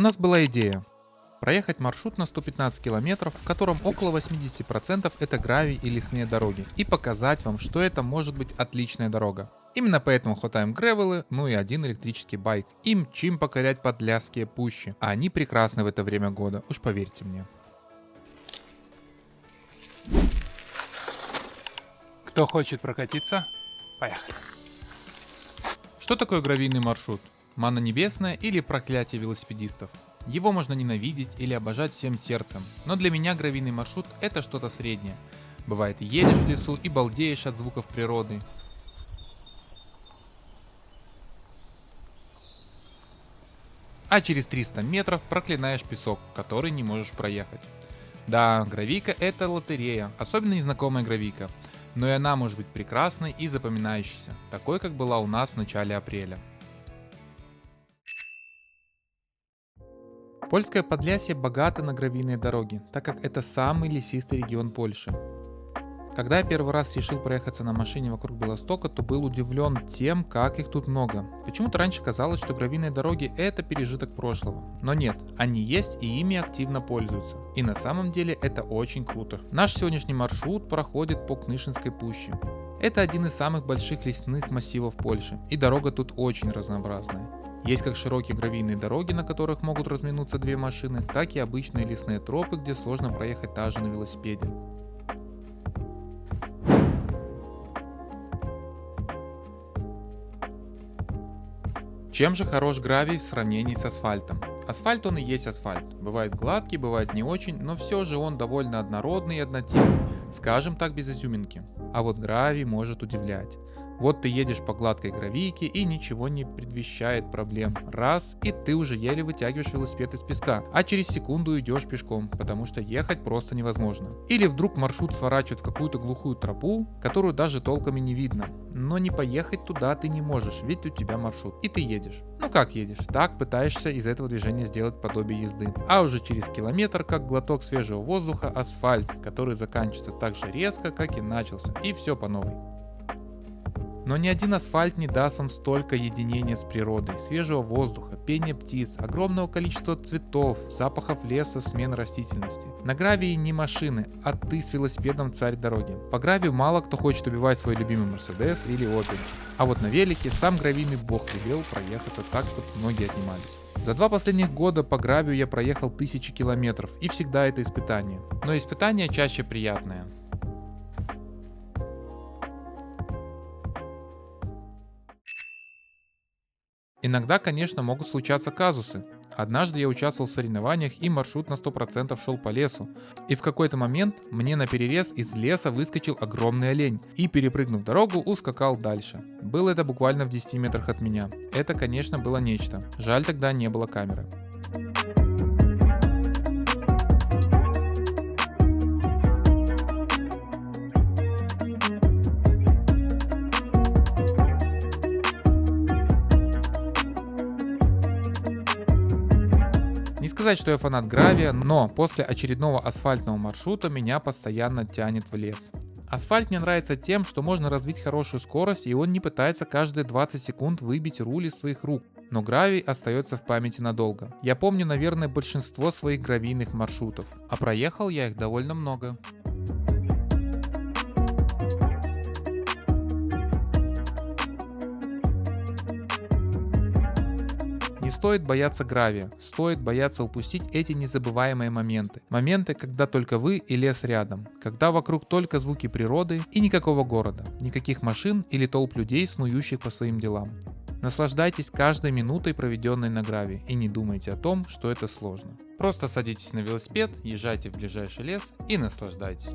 нас была идея проехать маршрут на 115 километров, в котором около 80% это гравий и лесные дороги, и показать вам, что это может быть отличная дорога. Именно поэтому хватаем гревелы, ну и один электрический байк, и мчим покорять подлясские пущи, а они прекрасны в это время года, уж поверьте мне. Кто хочет прокатиться? Поехали. Что такое гравийный маршрут? Манна небесная или проклятие велосипедистов? Его можно ненавидеть или обожать всем сердцем, но для меня гравийный маршрут это что-то среднее. Бывает, едешь в лесу и балдеешь от звуков природы. А через 300 метров проклинаешь песок, который не можешь проехать. Да, гравийка это лотерея, особенно незнакомая гравийка, но и она может быть прекрасной и запоминающейся, такой как была у нас в начале апреля. Польское Подлясье богато на гравийные дороги, так как это самый лесистый регион Польши. Когда я первый раз решил проехаться на машине вокруг Белостока, то был удивлен тем, как их тут много. Почему-то раньше казалось, что гравийные дороги это пережиток прошлого. Но нет, они есть и ими активно пользуются. И на самом деле это очень круто. Наш сегодняшний маршрут проходит по Кнышинской пуще. Это один из самых больших лесных массивов Польши, и дорога тут очень разнообразная. Есть как широкие гравийные дороги, на которых могут разминуться две машины, так и обычные лесные тропы, где сложно проехать даже на велосипеде. Чем же хорош гравий в сравнении с асфальтом? Асфальт он и есть асфальт. Бывает гладкий, бывает не очень, но все же он довольно однородный и однотипный, скажем так, без изюминки. А вот гравий может удивлять. Вот ты едешь по гладкой гравийке и ничего не предвещает проблем. Раз, и ты уже еле вытягиваешь велосипед из песка, а через секунду идешь пешком, потому что ехать просто невозможно. Или вдруг маршрут сворачивает в какую-то глухую тропу, которую даже толком и не видно. Но не поехать туда ты не можешь, ведь у тебя маршрут, и ты едешь. Ну как едешь? Так пытаешься из этого движения сделать подобие езды. А уже через километр, как глоток свежего воздуха, асфальт, который заканчивается так же резко, как и начался, и все по новой. Но ни один асфальт не даст вам столько единения с природой, свежего воздуха, пения птиц, огромного количества цветов, запахов леса, смены растительности. На гравии не машины, а ты с велосипедом царь дороги. По гравию мало кто хочет убивать свой любимый Мерседес или Opel. А вот на велике сам гравийный бог велел проехаться так, чтобы ноги отнимались. За 2 последних года по гравию я проехал 1000 километров, и всегда это испытание. Но испытание чаще приятное. Иногда, конечно, могут случаться казусы. Однажды я участвовал в соревнованиях и маршрут на 100% шел по лесу. И в какой-то момент мне на перерез из леса выскочил огромный олень и, перепрыгнув дорогу, ускакал дальше. Было это буквально в 10 метрах от меня. Это, конечно, было нечто. Жаль, тогда не было камеры. Не сказать, что я фанат гравия, но после очередного асфальтного маршрута меня постоянно тянет в лес. Асфальт мне нравится тем, что можно развить хорошую скорость, и он не пытается каждые 20 секунд выбить руль из своих рук. Но гравий остается в памяти надолго. Я помню, наверное, большинство своих гравийных маршрутов, а проехал я их довольно много. Не стоит бояться гравия, стоит бояться упустить эти незабываемые моменты. Моменты, когда только вы и лес рядом, когда вокруг только звуки природы и никакого города, никаких машин или толп людей, снующих по своим делам. Наслаждайтесь каждой минутой, проведенной на гравии, и не думайте о том, что это сложно. Просто садитесь на велосипед, езжайте в ближайший лес и наслаждайтесь.